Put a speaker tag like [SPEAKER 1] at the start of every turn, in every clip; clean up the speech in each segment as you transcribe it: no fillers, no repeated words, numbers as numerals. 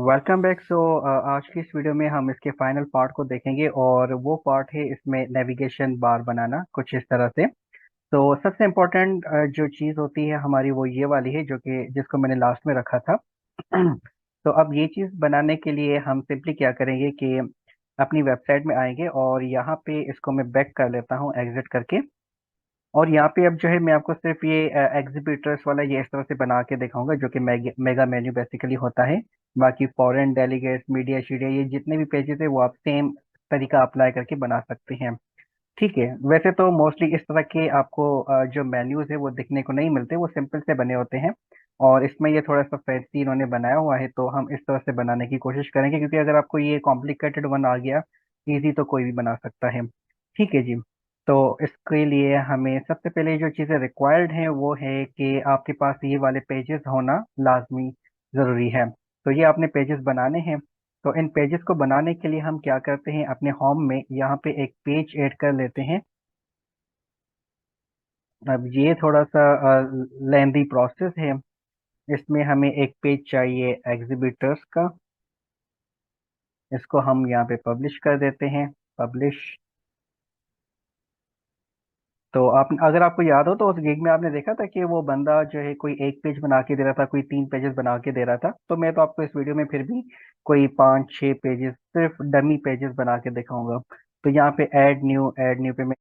[SPEAKER 1] Welcome back. आज की इस वीडियो में हम इसके फाइनल पार्ट को देखेंगे और वो पार्ट है इसमें नेविगेशन बार बनाना कुछ इस तरह से। तो सबसे इम्पोर्टेंट जो चीज़ होती है हमारी वो ये वाली है जो कि जिसको मैंने लास्ट में रखा था। तो अब ये चीज़ बनाने के लिए हम सिंपली क्या करेंगे कि अपनी वेबसाइट में आएंगे और यहाँ पे इसको मैं बैक कर लेता हूँ एग्जिट करके। और यहाँ पे अब जो है मैं आपको सिर्फ ये एग्जीबिटर्स वाला ये इस तरह से बना के दिखाऊंगा जो कि मेगा मेन्यू बेसिकली होता है। बाकी फॉरेन डेलीगेट्स मीडिया शीडिया ये जितने भी पेजेस है वो आप सेम तरीका अप्लाई करके बना सकते हैं। ठीक है, वैसे तो मोस्टली इस तरह के आपको जो मेन्यूज है वो दिखने को नहीं मिलते, वो सिंपल से बने होते हैं। और इसमें ये थोड़ा सा फैंसी इन्होंने बनाया हुआ है तो हम इस तरह से बनाने की कोशिश करेंगे, क्योंकि अगर आपको ये कॉम्प्लिकेटेड वन आ गया इजी तो कोई भी बना सकता है। ठीक है जी। तो इसके लिए हमें सबसे पहले जो चीज़ें रिक्वायर्ड हैं वो है कि आपके पास ये वाले पेजेस होना लाजमी ज़रूरी है। तो ये आपने पेजेस बनाने हैं। तो इन पेजेस को बनाने के लिए हम क्या करते हैं, अपने होम में यहाँ पे एक पेज ऐड कर लेते हैं। अब ये थोड़ा सा लेंदी प्रोसेस है। इसमें हमें एक पेज चाहिए एग्जीबिटर्स का। इसको हम यहाँ पे पब्लिश कर देते हैं। पब्लिश। तो आप अगर आपको याद हो तो उस गिग में आपने देखा था कि वो बंदा जो है कोई एक पेज बना के दे रहा था, कोई 3 पेजेस बना के दे रहा था। तो मैं तो आपको इस वीडियो में फिर भी कोई 5-6 पेजेस सिर्फ डमी पेजेस बना के दिखाऊंगा। तो यहाँ पे ऐड न्यू पे मैं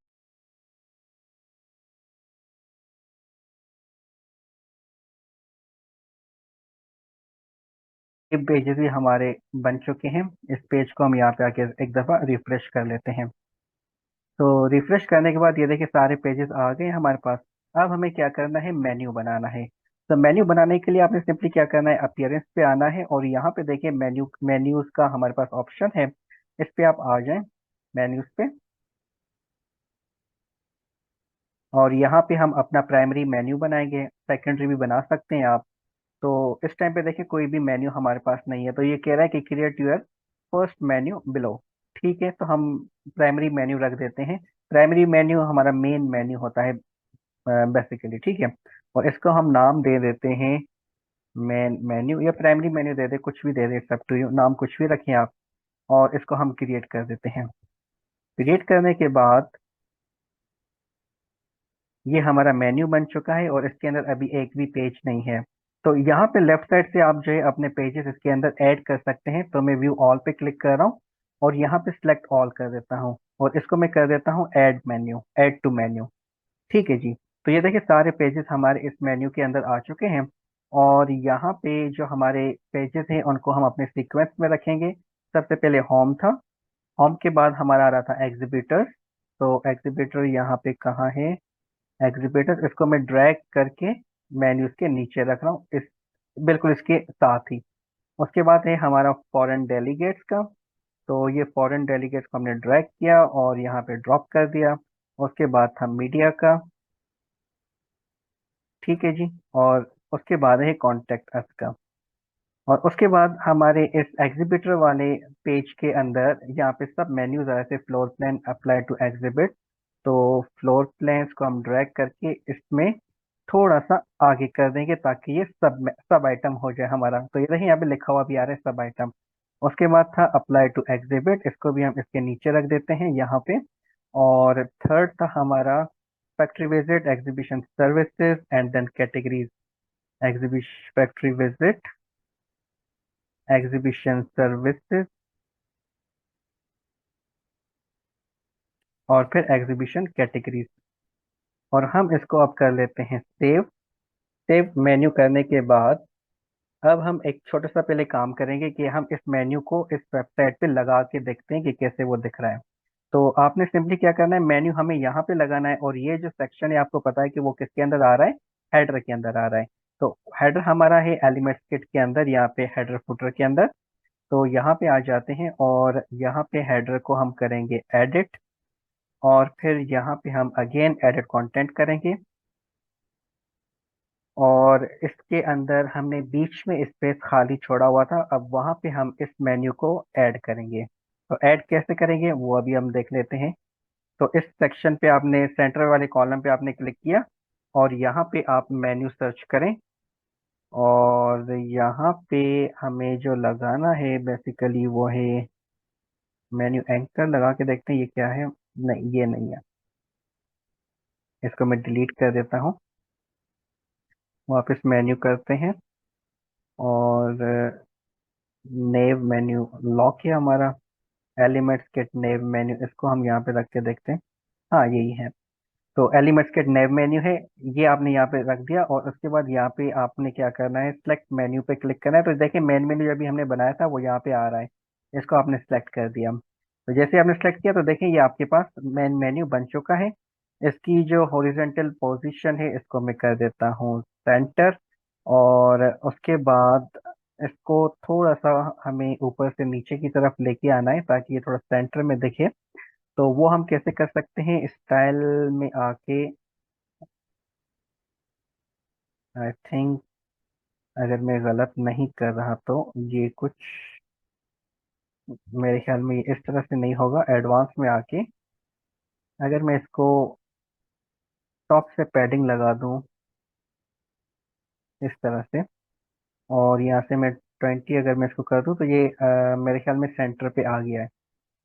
[SPEAKER 1] पेजेस भी हमारे बन चुके हैं। इस पेज को हम यहाँ पे आके एक दफ़ा रिफ्रेश कर लेते हैं। तो रिफ्रेश करने के बाद ये देखिए सारे पेजेस आ गए हमारे पास। अब हमें क्या करना है, मेन्यू बनाना है। तो मेन्यू बनाने के लिए आपने सिंपली क्या करना है, अपीयरेंस पे आना है और यहाँ पे देखिए मेन्यूज का हमारे पास ऑप्शन है। इस पे आप आ जाएं, मेन्यूज पे। और यहाँ पे हम अपना प्राइमरी मेन्यू बनाएंगे, सेकेंडरी भी बना सकते हैं आप। तो इस टाइम पे देखिए कोई भी मेन्यू हमारे पास नहीं है, तो ये कह रहा है कि create your first menu below. ठीक है, तो हम प्राइमरी मेन्यू रख देते हैं। प्राइमरी मेन्यू हमारा मेन मेन्यू होता है बेसिकली। ठीक है, और इसको हम नाम दे देते हैं मेन मेन्यू या प्राइमरी मेन्यू दे दे, कुछ भी दे दे, सब टू यू, नाम कुछ भी रखें आप। और इसको हम क्रिएट कर देते हैं। क्रिएट करने के बाद ये हमारा मेन्यू बन चुका है और इसके अंदर अभी एक भी पेज नहीं है। तो यहाँ पे लेफ्ट साइड से आप जो है अपने पेजेस इसके अंदर ऐड कर सकते हैं। तो मैं व्यू ऑल पे क्लिक कर रहा हूँ और यहाँ पे सिलेक्ट ऑल कर देता हूँ और इसको मैं कर देता हूँ add menu, add to menu. ठीक है जी। तो ये देखिए सारे पेजेस हमारे इस मेन्यू के अंदर आ चुके हैं। और यहाँ पे जो हमारे पेजेस हैं उनको हम अपने सीक्वेंस में रखेंगे। सबसे पहले होम था, होम के बाद हमारा आ रहा था एग्जीबिटर। तो एग्जीबिटर यहाँ पे कहाँ है, एग्जीबिटर, इसको मैं ड्रैग करके मेन्यूज के नीचे रख रहा हूँ, इस बिल्कुल इसके साथ ही। उसके बाद है हमारा फॉरेन डेलीगेट्स का। तो ये फॉरेन डेलीगेट्स को हमने ड्रैग किया और यहाँ पे ड्रॉप कर दिया। उसके बाद था मीडिया का। ठीक है जी। और उसके बाद है कॉन्टेक्ट अस का। और उसके बाद हमारे इस एग्जीबिटर वाले पेज के अंदर यहाँ पे सब मेन्यूज आ रहे थे, floor plan apply to exhibit. तो फ्लोर प्लान्स को हम ड्रैग करके इसमें थोड़ा सा आगे कर देंगे ताकि ये सब आइटम हो जाए हमारा। तो ये देखिए यहाँ पे लिखा हुआ भी आ रहा है सब आइटम। उसके बाद था अप्लाई टू एग्जिबिट, इसको भी हम इसके नीचे रख देते हैं यहाँ पे। और थर्ड था हमारा factory visit, exhibition services and then categories. Exhibition factory visit, exhibition services और फिर एग्जीबिशन कैटेगरीज। और हम इसको अब कर लेते हैं सेव। सेव मेन्यू करने के बाद अब हम एक छोटा सा पहले काम करेंगे कि हम इस मेन्यू को इस वेबसाइट पे लगा के देखते हैं कि कैसे वो दिख रहा है। तो आपने सिंपली क्या करना है, मेन्यू हमें यहाँ पे लगाना है और ये जो सेक्शन है आपको पता है कि वो किसके अंदर आ रहा है, हेडर के अंदर आ रहा है। तो हेडर हमारा है एलिमेंट्स किट के अंदर, यहाँ पे हेडर फुटर के अंदर। तो यहाँ पे आ जाते हैं और यहाँ पे हेडर को हम करेंगे एडिट। और फिर यहाँ पे हम अगेन एडिट कंटेंट करेंगे और इसके अंदर हमने बीच में स्पेस खाली छोड़ा हुआ था, अब वहाँ पे हम इस मेन्यू को ऐड करेंगे। तो ऐड कैसे करेंगे वो अभी हम देख लेते हैं। तो इस सेक्शन पे आपने सेंटर वाले कॉलम पे आपने क्लिक किया और यहाँ पे आप मेन्यू सर्च करें और यहाँ पे हमें जो लगाना है बेसिकली वो है मेन्यू एंकर। लगा के देखते हैं ये क्या है। नहीं, ये नहीं है। इसको मैं डिलीट कर देता हूँ। वापस मेन्यू करते हैं और नेव मेन्यू लॉक है हमारा। एलिमेंट्स किट नेव मेन्यू, इसको हम यहाँ पे रख के देखते हैं। हाँ, यही है। तो एलिमेंट्स किट नेव मेन्यू है। ये आपने यहाँ पे रख दिया और उसके बाद यहाँ पे आपने क्या करना है, सिलेक्ट मेन्यू पे क्लिक करना है। तो देखिए मेन मेन्यू जो अभी हमने बनाया था वो यहाँ पे आ रहा है। इसको आपने सेलेक्ट कर दिया। तो जैसे आपने सेलेक्ट किया तो देखिए ये आपके पास मेन मेन्यू बन चुका है। इसकी जो हॉरिजेंटल पोजीशन है इसको मैं कर देता हूँ सेंटर। और उसके बाद इसको थोड़ा सा हमें ऊपर से नीचे की तरफ लेके आना है ताकि ये थोड़ा सेंटर में दिखे। तो वो हम कैसे कर सकते हैं, स्टाइल में आके आई थिंक, अगर मैं गलत नहीं कर रहा तो ये कुछ मेरे ख्याल में इस तरह से नहीं होगा। एडवांस में आके अगर मैं इसको टॉप से पैडिंग लगा दूं इस तरह से, और यहाँ से मैं 20 अगर मैं इसको कर दूं तो ये मेरे ख्याल में सेंटर पे आ गया है।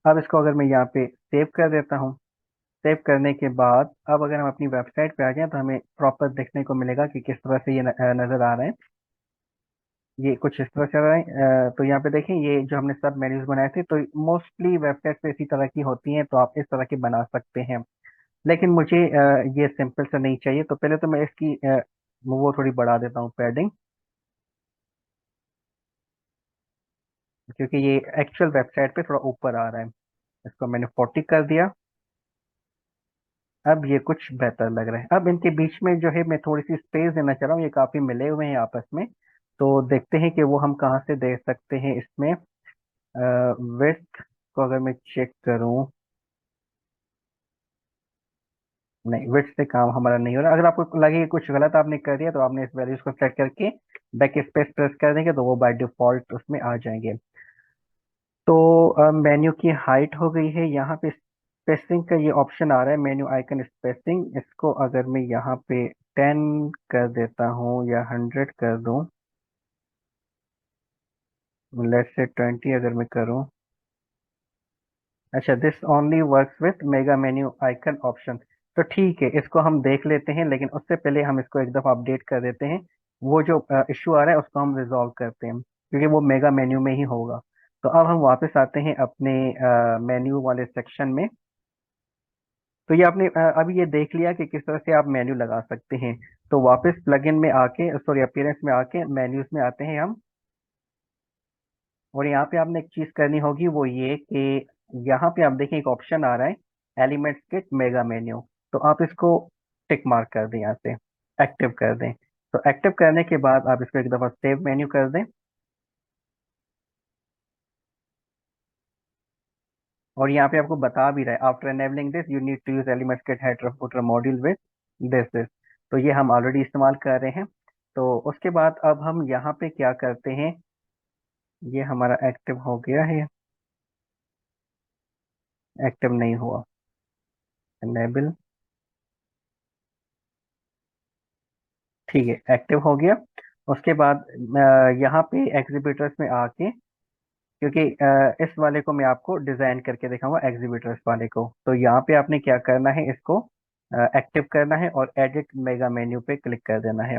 [SPEAKER 1] अब इसको अगर मैं यहाँ पे सेव कर देता हूँ। सेव करने के बाद अब अगर हम अपनी वेबसाइट पे आ जाएं तो हमें प्रॉपर देखने को मिलेगा कि किस तरह से ये नज़र आ रहा है। ये कुछ इस तरह चल रहा है। तो यहाँ पे देखें ये जो हमने सब मेन्यूज बनाए थे तो मोस्टली वेबसाइट पे इसी तरह की होती हैं, तो आप इस तरह की बना सकते हैं। लेकिन मुझे ये सिंपल से नहीं चाहिए, तो पहले तो मैं इसकी वो थोड़ी बढ़ा देता हूँ पैडिंग, क्योंकि ये एक्चुअल वेबसाइट पे थोड़ा ऊपर आ रहा है। इसको मैंने 40 कर दिया। अब ये कुछ बेहतर लग रहा है। अब इनके बीच में जो है मैं थोड़ी सी स्पेस देना चाह रहा हूँ, ये काफी मिले हुए हैं आपस में। तो देखते हैं कि वो हम कहाँ से दे सकते हैं इसमें। विड्थ को अगर मैं चेक करूँ, नहीं, विड्थ से काम हमारा नहीं हो रहा। अगर आपको लगे कि कुछ गलत आपने कर दिया तो आपने इस वैल्यूज को सेट करके बैक स्पेस प्रेस कर देंगे तो वो बाय डिफॉल्ट उसमें आ जाएंगे। तो मेन्यू की हाइट हो गई है। यहाँ पे स्पेसिंग का ये ऑप्शन आ रहा है, मेन्यू आइकन स्पेसिंग। इसको अगर मैं यहाँ पे 10 कर देता हूँ या 100 कर दूँ, लेट्स से 20 अगर मैं करूँ। अच्छा, this only works with mega menu icon option. तो ठीक है, इसको हम देख लेते हैं, लेकिन उससे पहले हम इसको एक दफ़ा अपडेट कर देते हैं। वो जो इशू आ रहा है उसको हम रिजॉल्व करते हैं, क्योंकि वो मेगा मेन्यू में ही होगा। तो अब हम वापस आते हैं अपने मेन्यू वाले सेक्शन में। तो ये आपने अभी ये देख लिया कि किस तरह से आप मेन्यू लगा सकते हैं। तो वापस प्लगइन में आके, सॉरी, अपीयरेंस में आके मेन्यूज में आते हैं हम। और यहाँ पे आपने एक चीज करनी होगी, वो ये कि यहाँ पे आप देखें एक ऑप्शन आ रहा है, एलिमेंट्स किट मेगा मेन्यू। तो आप इसको टिक मार्क कर दें, यहाँ से एक्टिव कर दें। तो एक्टिव करने के बाद आप इसको एक दफा सेव मेन्यू कर दें। और यहाँ पे आपको बता भी रहा है, after enabling this you need to use elements kit header footer module with this. तो ये हम ऑलरेडी इस्तेमाल कर रहे हैं। तो उसके बाद अब हम यहाँ पे क्या करते हैं, ये हमारा एक्टिव हो गया है। एक्टिव नहीं हुआ। एनेबल, ठीक है, एक्टिव हो गया। उसके बाद यहाँ पे एग्जीबिटर्स में आके, क्योंकि इस वाले को मैं आपको डिजाइन करके दिखाऊंगा एग्जीबिटर्स वाले को। तो यहाँ पे आपने क्या करना है, इसको एक्टिव करना है और एडिट मेगा मेन्यू पे क्लिक कर देना है।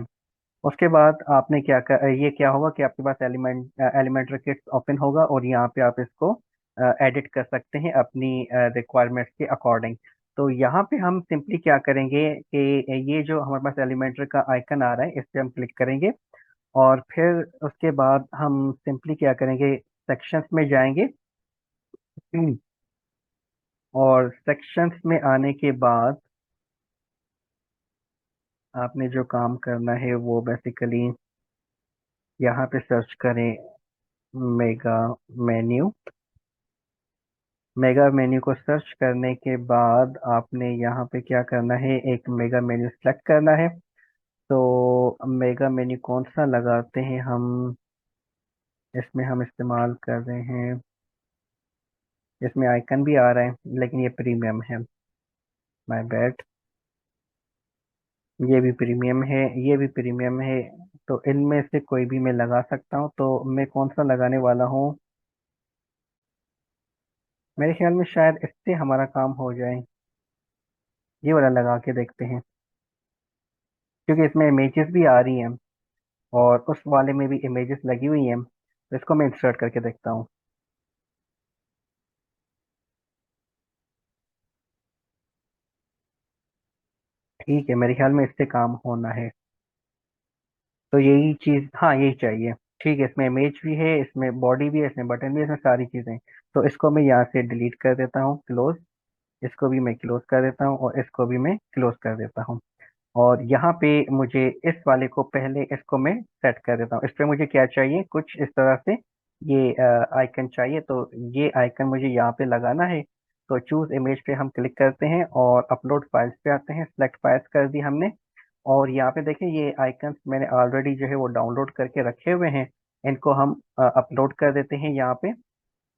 [SPEAKER 1] उसके बाद आपने ये क्या होगा कि आपके पास एलिमेंट्री किट्स ओपन होगा और यहाँ पे आप इसको एडिट कर सकते हैं अपनी रिक्वायरमेंट्स के अकॉर्डिंग। तो यहाँ पे हम सिंपली क्या करेंगे कि ये जो हमारे पास एलिमेंट्री का आइकन आ रहा है इस पे हम क्लिक करेंगे। और फिर उसके बाद हम सिंपली क्या करेंगे, सेक्शंस में जाएंगे। हम्म, और सेक्शंस में आने के बाद आपने जो काम करना है वो बेसिकली यहाँ पे सर्च करें मेगा मेन्यू। मेगा मेन्यू को सर्च करने के बाद आपने यहाँ पे क्या करना है, एक मेगा मेन्यू सेलेक्ट करना है। तो मेगा मेन्यू कौन सा लगाते हैं हम, इसमें हम इस्तेमाल कर रहे हैं, इसमें आइकन भी आ रहा है लेकिन ये प्रीमियम है, माय बैड। ये भी प्रीमियम है, ये भी प्रीमियम है। तो इनमें से कोई भी मैं लगा सकता हूँ, तो मैं कौन सा लगाने वाला हूँ? मेरे ख्याल में शायद इससे हमारा काम हो जाए। ये वाला लगा के देखते हैं, क्योंकि इसमें इमेजेस भी आ रही हैं और उस वाले में भी इमेजेस लगी हुई हैं, तो इसको मैं इंसर्ट करके देखता हूँ। ठीक है, मेरे ख्याल में इससे काम होना है। तो यही चीज़, हाँ यही चाहिए। ठीक है, इसमें इमेज भी है, इसमें बॉडी भी है, इसमें बटन भी है, इसमें सारी चीज़ें। तो इसको मैं यहाँ से डिलीट कर देता हूँ, क्लोज। इसको भी मैं क्लोज कर देता हूँ और इसको भी मैं क्लोज कर देता हूँ। और यहाँ पे मुझे इस वाले को पहले इसको मैं सेट कर देता हूँ। इस पे मुझे क्या चाहिए, कुछ इस तरह से ये आइकन चाहिए। तो ये आइकन मुझे यहाँ पे लगाना है। तो चूज इमेज पे हम क्लिक करते हैं और अपलोड फाइल्स पे आते हैं। सेलेक्ट फाइल्स कर दी हमने। और यहाँ पे देखें, ये आइकन्स मैंने ऑलरेडी जो है वो डाउनलोड करके रखे हुए हैं। इनको हम अपलोड कर देते हैं यहाँ पे।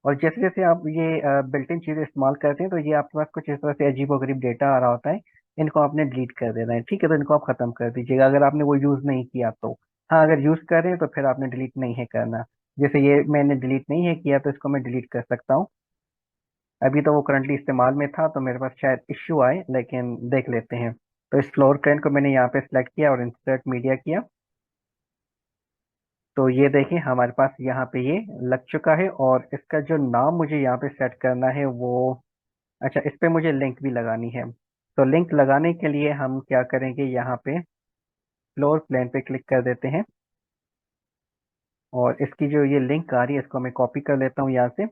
[SPEAKER 1] और जैसे जैसे आप ये बिल्ट इन चीज़ें इस्तेमाल करते हैं, तो ये आपके पास कुछ इस तरह से अजीबोगरीब डेटा आ रहा होता है। इनको आपने डिलीट कर देना है। ठीक है, तो इनको आप खत्म कर दीजिएगा अगर आपने वो यूज़ नहीं किया तो। हाँ, अगर यूज़ कर रहे हैं तो फिर आपने डिलीट नहीं है करना। जैसे ये मैंने डिलीट नहीं है किया, तो इसको मैं डिलीट कर सकता हूँ। अभी तो वो करंटली इस्तेमाल में था, तो मेरे पास शायद इश्यू आए, लेकिन देख लेते हैं। तो इस फ्लोर प्लान को मैंने यहाँ पे सिलेक्ट किया और इंसर्ट मीडिया किया। तो ये देखें, हमारे पास यहाँ पे ये लग चुका है। और इसका जो नाम मुझे यहाँ पे सेट करना है वो, अच्छा, इस पे मुझे लिंक भी लगानी है। तो लिंक लगाने के लिए हम क्या करेंगे, यहाँ पे फ्लोर प्लान पे क्लिक कर देते हैं। और इसकी जो ये लिंक आ रही है, इसको मैं कॉपी कर लेता हूँ यहाँ से।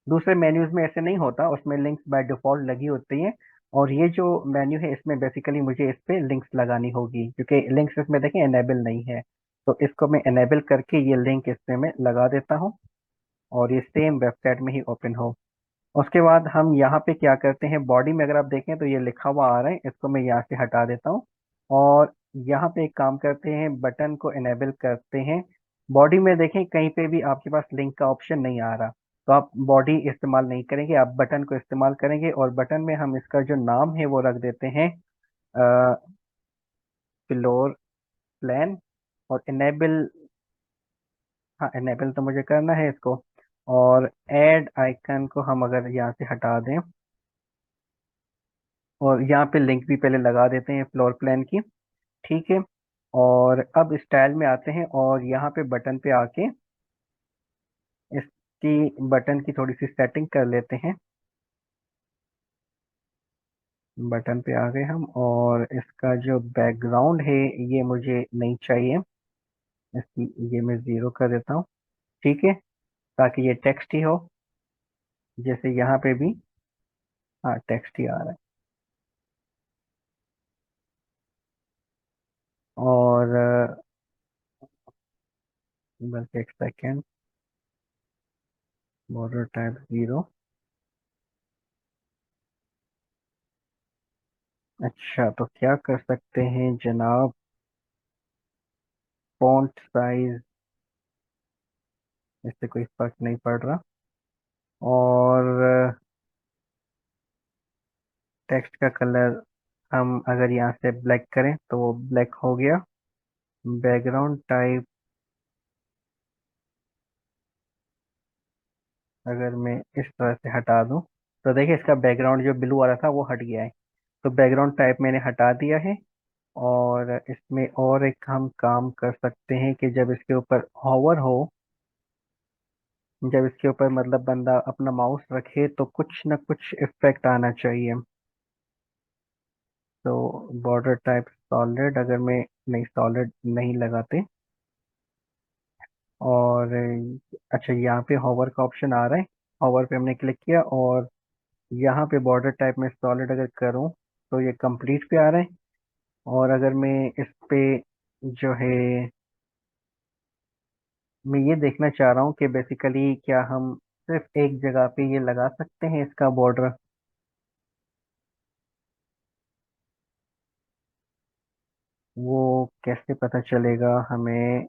[SPEAKER 1] दूसरे मेन्यूज में ऐसे नहीं होता, उसमें लिंक्स बाय डिफॉल्ट लगी होती हैं। और ये जो मेन्यू है, इसमें बेसिकली मुझे इस पे लिंक्स लगानी होगी, क्योंकि लिंक्स इसमें देखें इनेबल नहीं है। तो इसको मैं इनेबल करके ये लिंक इसमें मैं लगा देता हूँ, और ये सेम वेबसाइट में ही ओपन हो। उसके बाद हम यहाँ पे क्या करते हैं, बॉडी में अगर आप देखें तो ये लिखा हुआ आ रहा है, इसको मैं यहाँ से हटा देता हूँ। और यहाँ पे एक काम करते हैं, बटन को इनेबल करते हैं। बॉडी में देखें, कहीं पे भी आपके पास लिंक का ऑप्शन नहीं आ रहा, तो आप बॉडी इस्तेमाल नहीं करेंगे, आप बटन को इस्तेमाल करेंगे। और बटन में हम इसका जो नाम है वो रख देते हैं फ्लोर प्लान। और इनेबल, हाँ इनेबल तो मुझे करना है इसको। और ऐड आइकन को हम अगर यहाँ से हटा दें, और यहाँ पे लिंक भी पहले लगा देते हैं फ्लोर प्लान की। ठीक है। और अब स्टाइल में आते हैं और यहाँ पे बटन पे आके इसकी बटन की थोड़ी सी सेटिंग कर लेते हैं। बटन पे आ गए हम, और इसका जो बैकग्राउंड है ये मुझे नहीं चाहिए। इसकी ये मैं ज़ीरो कर देता हूँ। ठीक है, ताकि ये टेक्स्ट ही हो, जैसे यहाँ पे भी, हाँ टेक्स्ट ही आ रहा है। और बस एक सेकेंड, बॉर्डर टाइप ज़ीरो। अच्छा, तो क्या कर सकते हैं जनाब, फॉन्ट साइज, इससे कोई फर्क नहीं पड़ रहा। और टेक्स्ट का कलर हम अगर यहाँ से ब्लैक करें तो वो ब्लैक हो गया। बैकग्राउंड टाइप अगर मैं इस तरह से हटा दूं, तो देखिए इसका बैकग्राउंड जो ब्लू वाला था वो हट गया है। तो बैकग्राउंड टाइप मैंने हटा दिया है। और इसमें और एक हम काम कर सकते हैं कि जब इसके ऊपर हॉवर हो, जब इसके ऊपर मतलब बंदा अपना माउस रखे, तो कुछ ना कुछ इफेक्ट आना चाहिए। तो बॉर्डर टाइप सॉलिड, अगर मैं, नहीं सॉलिड नहीं लगाते। और अच्छा, यहाँ पे हॉवर का ऑप्शन आ रहा है। हॉवर पे हमने क्लिक किया, और यहाँ पे बॉर्डर टाइप में सॉलिड अगर करूँ, तो ये कंप्लीट पे आ रहा है। और अगर मैं इस पे जो है, मैं ये देखना चाह रहा हूँ कि बेसिकली क्या हम सिर्फ एक जगह पे ये लगा सकते हैं इसका बॉर्डर। वो कैसे पता चलेगा हमें?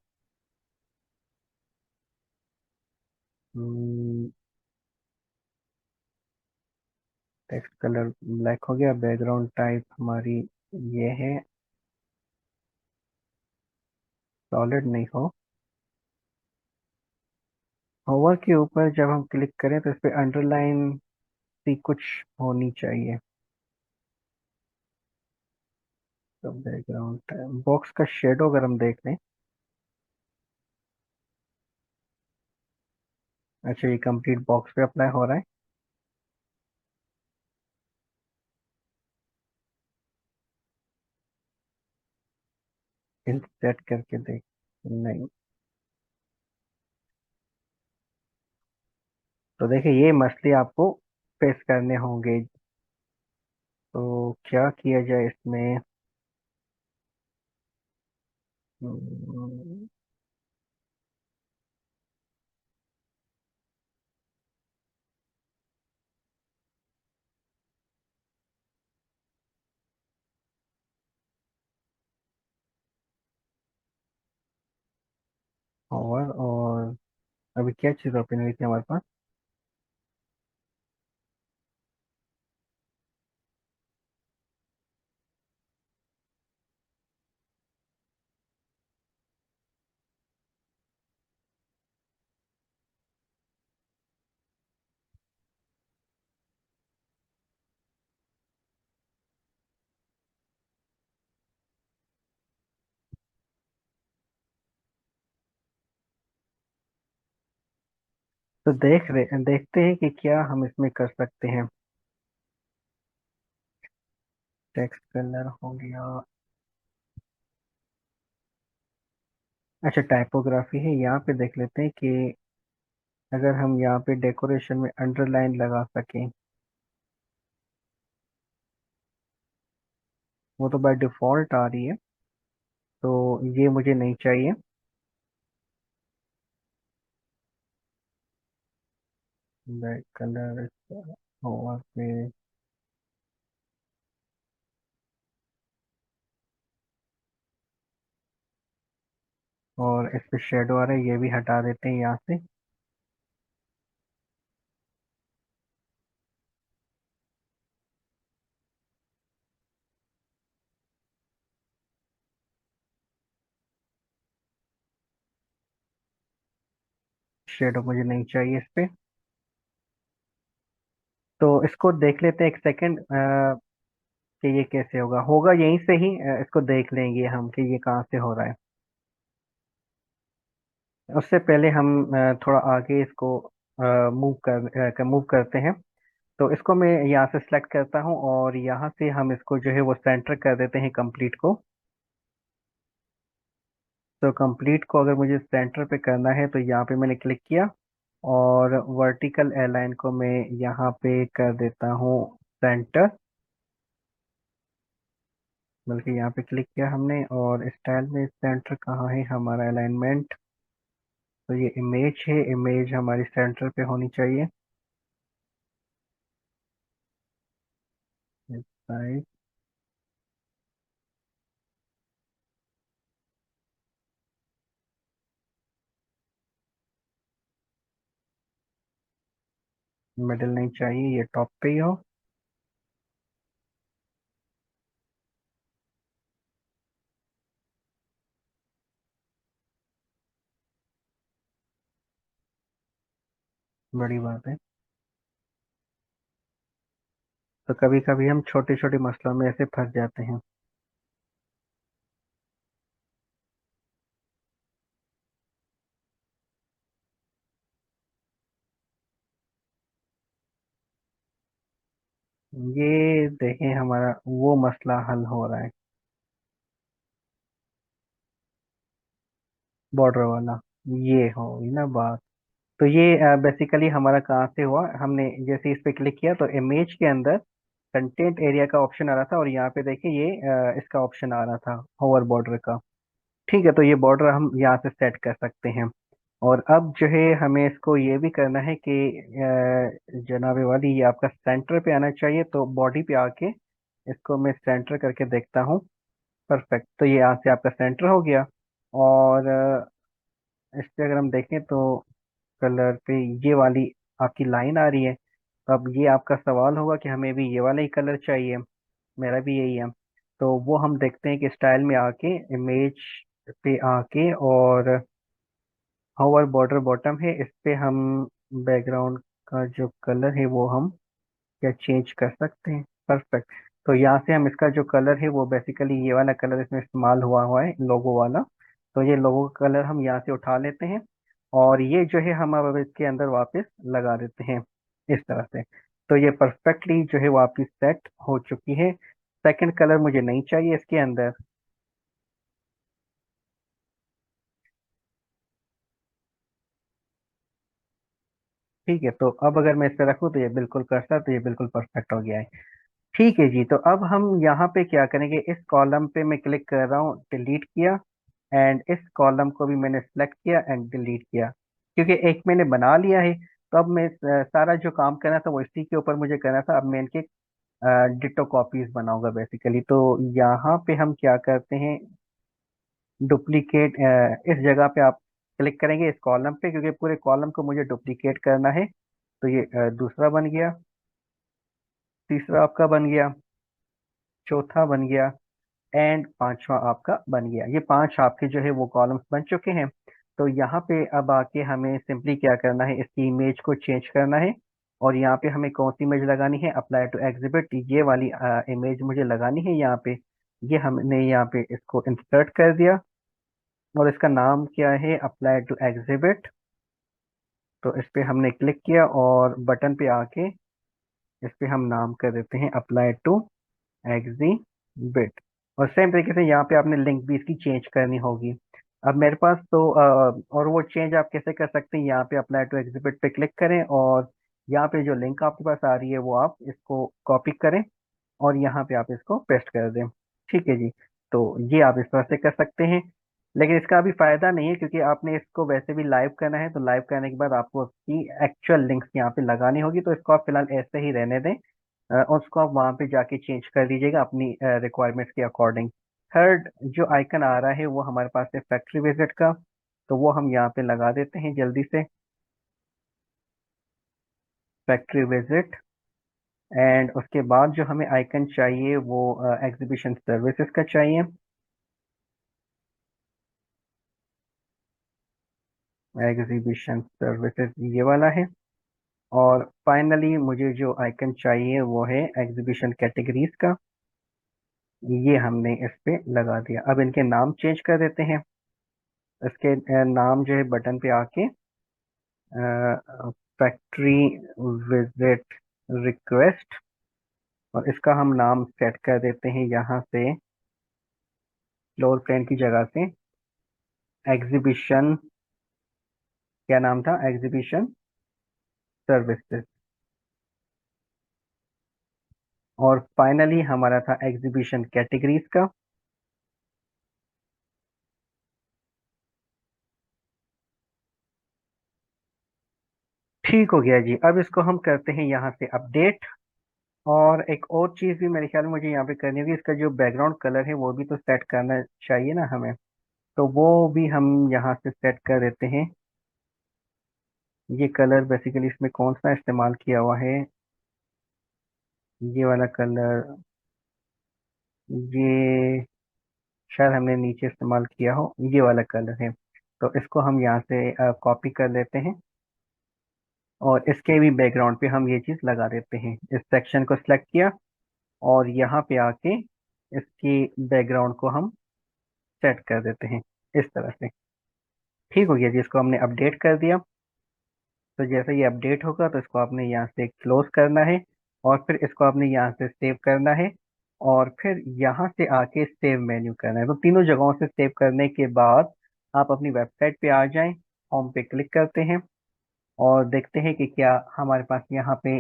[SPEAKER 1] टेक्स्ट कलर ब्लैक हो गया, बैकग्राउंड टाइप हमारी ये है। सॉलिड नहीं हो। होवर के ऊपर जब हम क्लिक करें तो इस पे अंडरलाइन सी कुछ होनी चाहिए। तो बैकग्राउंड बॉक्स का शेडो अगर हम देख लें। अच्छा, ये कंप्लीट बॉक्स पे अप्लाई हो रहा है। सेट करके देख। नहीं। तो देखिए ये मसले आपको फेस करने होंगे। तो क्या किया जाए इसमें। और अभी क्या चीज़ ओपन हुई थी हमारे पास। तो देखते हैं कि क्या हम इसमें कर सकते हैं। टेक्स्ट कलर हो गया। अच्छा, टाइपोग्राफी है यहाँ पे, देख लेते हैं कि अगर हम यहाँ पे डेकोरेशन में अंडरलाइन लगा सकें। वो तो बाय डिफॉल्ट आ रही है, तो ये मुझे नहीं चाहिए। बैक कलर और फिर और इस पे शेडो आ रहा है, ये भी हटा देते हैं यहाँ से। शेडो मुझे नहीं चाहिए इस पे। तो इसको देख लेते हैं एक सेकंड कि ये कैसे होगा। होगा यहीं से ही, इसको देख लेंगे हम कि ये कहाँ से हो रहा है। उससे पहले हम थोड़ा आगे इसको मूव करते हैं। तो इसको मैं यहाँ से सिलेक्ट करता हूँ और यहाँ से हम इसको जो है वो सेंटर कर देते हैं कंप्लीट को। तो कंप्लीट को अगर मुझे सेंटर पे करना है तो यहाँ पे मैंने क्लिक किया और वर्टिकल एलाइन को मैं यहाँ पे कर देता हूँ सेंटर। बल्कि यहाँ पे क्लिक किया हमने, और स्टाइल में सेंटर कहाँ है हमारा अलाइनमेंट। तो ये इमेज है, इमेज हमारी सेंटर पे होनी चाहिए। साइज मिडिल नहीं चाहिए, ये टॉप पे ही हो। बड़ी बात है। तो कभी कभी हम छोटे छोटे मसलों में ऐसे फंस जाते हैं। ये देखें हमारा वो मसला हल हो रहा है। बॉर्डर वाला, ये होगी ना बात। तो ये बेसिकली हमारा कहाँ से हुआ, हमने जैसे इस पे क्लिक किया तो इमेज के अंदर कंटेंट एरिया का ऑप्शन आ रहा था, और यहाँ पे देखिए ये इसका ऑप्शन आ रहा था होवर बॉर्डर का। ठीक है, तो ये बॉर्डर हम यहाँ से सेट कर सकते हैं। और अब जो है हमें इसको ये भी करना है कि जनाबे वाली ये आपका सेंटर पे आना चाहिए, तो बॉडी पे आके इसको मैं सेंटर करके देखता हूँ। परफेक्ट, तो ये यहाँ से आपका सेंटर हो गया। और इस पे अगर हम देखें तो कलर पे ये वाली आपकी लाइन आ रही है। तो अब ये आपका सवाल होगा कि हमें भी ये वाला ही कलर चाहिए। मेरा भी यही है। तो वो हम देखते हैं कि स्टाइल में आके इमेज पे आके और हावर बॉर्डर बॉटम है, इस पे हम बैकग्राउंड का जो कलर है वो हम क्या चेंज कर सकते हैं। परफेक्ट। तो यहाँ से हम इसका जो कलर है वो बेसिकली ये वाला कलर इसमें इस्तेमाल हुआ हुआ है, लोगो वाला। तो ये लोगो का कलर हम यहाँ से उठा लेते हैं और ये जो है हम अब इसके अंदर वापस लगा देते हैं इस तरह से। तो ये परफेक्टली जो है वापस सेट हो चुकी है। सेकंड कलर मुझे नहीं चाहिए इसके अंदर। ठीक है, तो अब अगर मैं इस पे रखूँ तो ये बिल्कुल कर्सर, तो ये बिल्कुल परफेक्ट हो गया है। ठीक है जी, तो अब हम यहाँ पे क्या करेंगे, इस कॉलम पे मैं क्लिक कर रहा हूँ, डिलीट किया। एंड इस कॉलम को भी मैंने सेलेक्ट किया एंड डिलीट किया, क्योंकि एक मैंने बना लिया है। तो अब मैं सारा जो काम करना था वो इसी के ऊपर मुझे करना था। अब मैं इनके डिटो कॉपीज बनाऊंगा बेसिकली। तो यहाँ पे हम क्या करते हैं, डुप्लीकेट, इस जगह पे आप क्लिक करेंगे इस कॉलम पे, क्योंकि पूरे कॉलम को मुझे डुप्लीकेट करना है। तो ये दूसरा बन गया, तीसरा आपका बन गया, चौथा बन गया एंड पांचवा आपका बन गया। ये पांच आपके जो है वो कॉलम्स बन चुके हैं। तो यहाँ पे अब आके हमें सिंपली क्या करना है, इसकी इमेज को चेंज करना है। और यहाँ पे हमें कौन सी इमेज लगानी है, अप्लाई टू एग्जिबिट, ये वाली इमेज मुझे लगानी है यहाँ पे। ये हमने यहाँ पे इसको इंसर्ट कर दिया और इसका नाम क्या है, अप्लाई टू एग्जिबिट। तो इस पे हमने क्लिक किया और बटन पे आके इस पे हम नाम कर देते हैं अप्लाई टू एग्जीबिट। और सेम तरीके से यहाँ पे आपने लिंक भी इसकी चेंज करनी होगी। अब मेरे पास तो और वो चेंज आप कैसे कर सकते हैं, यहाँ पे अप्लाई टू एग्जीबिट पे क्लिक करें और यहाँ पे जो लिंक आपके पास आ रही है वो आप इसको कॉपी करें और यहाँ पे आप इसको पेस्ट कर दें। ठीक है जी, तो ये आप इस तरह से कर सकते हैं। लेकिन इसका अभी फायदा नहीं है, क्योंकि आपने इसको वैसे भी लाइव करना है। तो लाइव करने के बाद आपको उसकी एक्चुअल लिंक्स यहाँ पे लगानी होगी। तो इसको आप फिलहाल ऐसे ही रहने दें और उसको आप वहाँ पे जाके चेंज कर दीजिएगा अपनी रिक्वायरमेंट्स के अकॉर्डिंग। थर्ड जो आइकन आ रहा है वो हमारे पास है फैक्ट्री विजिट का। तो वो हम यहाँ पे लगा देते हैं जल्दी से, फैक्ट्री विजिट। एंड उसके बाद जो हमें आइकन चाहिए वो एग्जीबिशन सर्विसेज का चाहिए। एग्जीबिशन सर्विसेज ये वाला है। और फाइनली मुझे जो आइकन चाहिए वो है एग्जीबिशन कैटेगरीज का। ये हमने इस पे लगा दिया। अब इनके नाम चेंज कर देते हैं। इसके नाम जो है बटन पे आके फैक्ट्री विजिट रिक्वेस्ट, और इसका हम नाम सेट कर देते हैं यहाँ से फ्लोर प्लान की जगह से एग्जीबिशन, क्या नाम था, एग्जीबिशन सर्विसेज। और फाइनली हमारा था एग्जीबिशन कैटेगरीज का। ठीक हो गया जी, अब इसको हम करते हैं यहाँ से अपडेट। और एक और चीज़ भी मेरे ख्याल में मुझे यहाँ पे करनी होगी, इसका जो बैकग्राउंड कलर है वो भी तो सेट करना चाहिए ना हमें। तो वो भी हम यहाँ से सेट कर देते हैं। ये कलर बेसिकली इसमें कौन सा इस्तेमाल किया हुआ है, ये वाला कलर, ये शायद हमने नीचे इस्तेमाल किया हो, ये वाला कलर है। तो इसको हम यहाँ से कॉपी कर लेते हैं और इसके भी बैकग्राउंड पे हम ये चीज़ लगा देते हैं। इस सेक्शन को सिलेक्ट किया और यहाँ पे आके इसकी बैकग्राउंड को हम सेट कर देते हैं इस तरह से। ठीक हो गया जी, इसको हमने अपडेट कर दिया। तो जैसे ये अपडेट होगा तो इसको आपने यहाँ से क्लोज करना है और फिर इसको आपने यहाँ से सेव करना है और फिर यहाँ से आके सेव मेन्यू करना है। तो तीनों जगहों से सेव करने के बाद आप अपनी वेबसाइट पे आ जाएं, होम पे क्लिक करते हैं और देखते हैं कि क्या हमारे पास यहाँ पे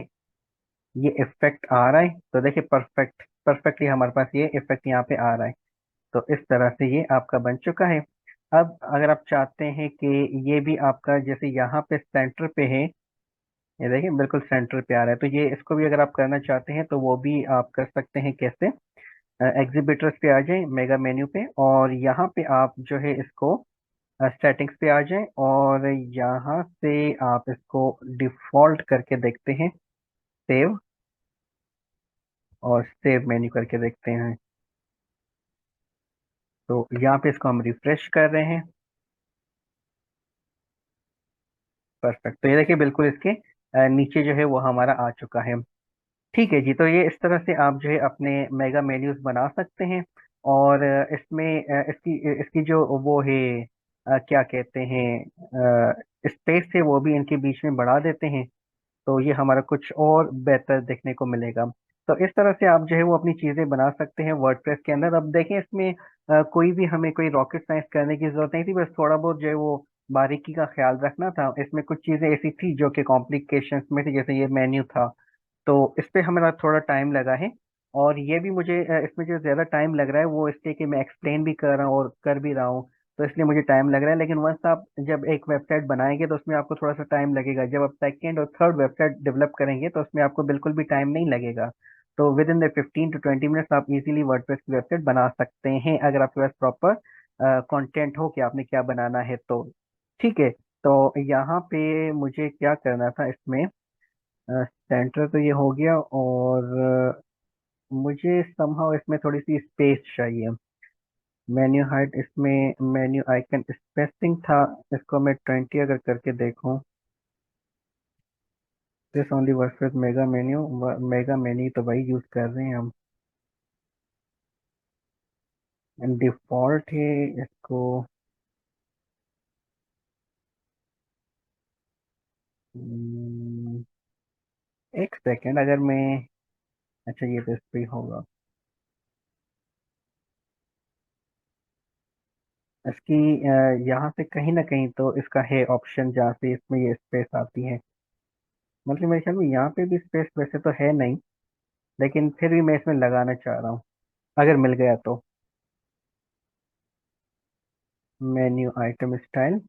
[SPEAKER 1] ये इफेक्ट आ रहा है। तो देखिए परफेक्टली हमारे पास ये इफेक्ट यहाँ पे आ रहा है। तो इस तरह से ये आपका बन चुका है। अब अगर आप चाहते हैं कि ये भी आपका जैसे यहाँ पे सेंटर पे है, ये देखिए बिल्कुल सेंटर पे आ रहा है, तो ये इसको भी अगर आप करना चाहते हैं तो वो भी आप कर सकते हैं। कैसे, एग्जीबिटर्स पे आ जाएं, मेगा मेन्यू पे, और यहाँ पे आप जो है इसको सेटिंग्स पे आ जाएं और यहाँ से आप इसको डिफॉल्ट करके देखते हैं, सेव, और सेव मेन्यू करके देखते हैं। तो यहाँ पे इसको हम रिफ्रेश कर रहे हैं। परफेक्ट। तो ये देखिए बिल्कुल इसके नीचे जो है वो हमारा आ चुका है। ठीक है जी। तो ये इस तरह से आप जो है अपने मेगा मेन्यूज बना सकते हैं। और इसमें इसकी इसकी जो वो है क्या कहते हैं स्पेस है वो भी इनके बीच में बढ़ा देते हैं। तो ये हमारा कुछ और बेहतर देखने को मिलेगा। तो इस तरह से आप जो है वो अपनी चीज़ें बना सकते हैं वर्डप्रेस के अंदर। अब देखें इसमें कोई भी हमें कोई रॉकेट साइंस करने की जरूरत नहीं थी, बस थोड़ा बहुत जो है वो बारीकी का ख्याल रखना था। इसमें कुछ चीज़ें ऐसी थी जो कि कॉम्प्लिकेशंस में थी, जैसे ये मेन्यू था। तो इस पे हमारा थोड़ा टाइम लगा है। और ये भी मुझे इसमें जो ज़्यादा टाइम लग रहा है वो इसलिए कि मैं एक्सप्लेन भी कर रहा हूँ और कर भी रहा हूँ। तो इसलिए मुझे टाइम लग रहा है। लेकिन वंस आप जब एक वेबसाइट बनाएंगे तो उसमें आपको थोड़ा सा टाइम लगेगा। जब आप सेकेंड और थर्ड वेबसाइट डेवलप करेंगे तो उसमें आपको बिल्कुल भी टाइम नहीं लगेगा। तो with in the 15 to 20 minutes आप इजीली वर्डप्रेस की वेबसाइट बना सकते हैं, अगर आपके पास प्रॉपर कंटेंट हो कि आपने क्या बनाना है तो। ठीक है। तो यहाँ पे मुझे क्या करना था इसमें, सेंटर तो ये हो गया। और मुझे समहाउ इसमें थोड़ी सी स्पेस चाहिए। मेन्यू हाइट इसमें मेन्यू आइकन स्पेसिंग था, इसको मैं 20 अगर करके देखूं। This only works with mega menu. Mega menu तो वही यूज कर रहे हैं हम। डिफॉल्ट है इसको। हम्म, एक सेकेंड अगर मैं, अच्छा ये तो इस पे ही होगा। इसकी यहाँ से कहीं ना कहीं तो इसका है ऑप्शन जहाँ से इसमें ये स्पेस आती है। मतलब मेरे ख्याल में यहाँ पे भी स्पेस वैसे तो है नहीं, लेकिन फिर भी मैं इसमें लगाना चाह रहा हूँ, अगर मिल गया तो। मेन्यू आइटम स्टाइल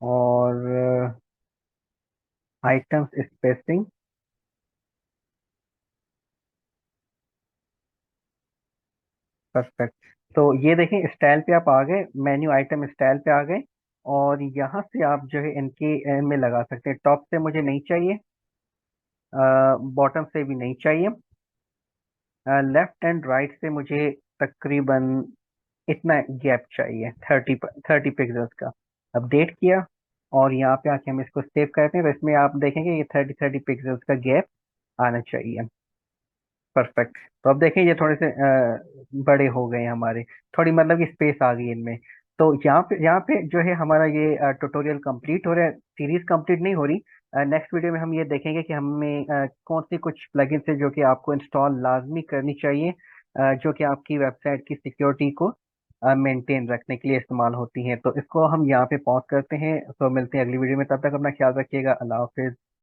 [SPEAKER 1] और आइटम्स स्पेसिंग। परफेक्ट। तो ये देखें स्टाइल पे आप आ गए, मेन्यू आइटम स्टाइल पे आ गए। और यहाँ से आप जो है इनके में लगा सकते हैं। टॉप से मुझे नहीं चाहिए, बॉटम से भी नहीं चाहिए, लेफ्ट एंड राइट से मुझे तकरीबन इतना गैप चाहिए, 30 पिक्सल्स का। अपडेट किया और यहाँ पे आके हम इसको सेव करते हैं तो इसमें आप देखेंगे ये 30 पिक्सल्स का गैप आना चाहिए। परफेक्ट। तो अब देखें ये थोड़े से बड़े हो गए हैं हमारे, थोड़ी मतलब कि स्पेस आ गई इनमें। तो यहाँ पे जो है हमारा ये ट्यूटोरियल कंप्लीट हो रहा है, सीरीज कंप्लीट नहीं हो रही। नेक्स्ट वीडियो में हम ये देखेंगे कि हमें कौन सी कुछ प्लगइन्स है जो कि आपको इंस्टॉल लाजमी करनी चाहिए, जो कि आपकी वेबसाइट की सिक्योरिटी को मेंटेन रखने के लिए इस्तेमाल होती हैं। तो इसको हम यहाँ पे पॉज करते हैं। तो मिलते हैं अगली वीडियो में, तब तक अपना ख्याल रखिएगा। अल्लाह हाफिज।